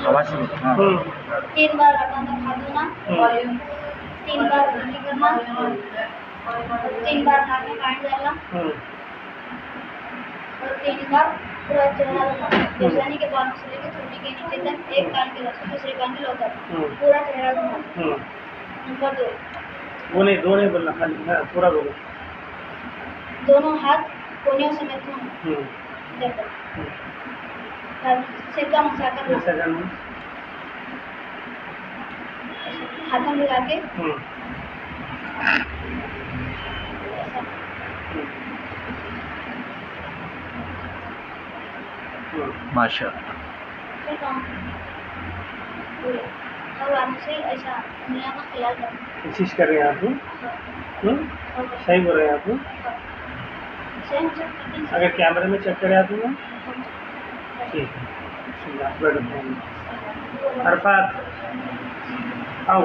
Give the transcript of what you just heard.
हाँ। 3 बार हाथों तक हाथ धोना, 3 बार उल्टी करना, 3 बार नाक में पानी डालना और 3 बार पूरा चेहरा धोना। बेचैनी के बालों से लेकर चोटी के नीचे तक, एक कान के लक्ष्य दूसरे कान के लौतर पूरा चेहरा धोना। नंबर 2, वो नहीं, दो नहीं बोलना, खाली हाँ, पूरा बोलो। दोनों हाथ कोहनियों समेत धोना। देखो सिर का मसाकर ऐसा करना। हाथों मिला के माशाअल्लाह। फिर काम पूरे और आराम से ऐसा दुनिया का ख्याल रखना। कोशिश कर रहे हैं आप, सही बोल रहे हैं आप। अगर कैमरे में चेक करें आप ना, ठीक है। अरफात आओ।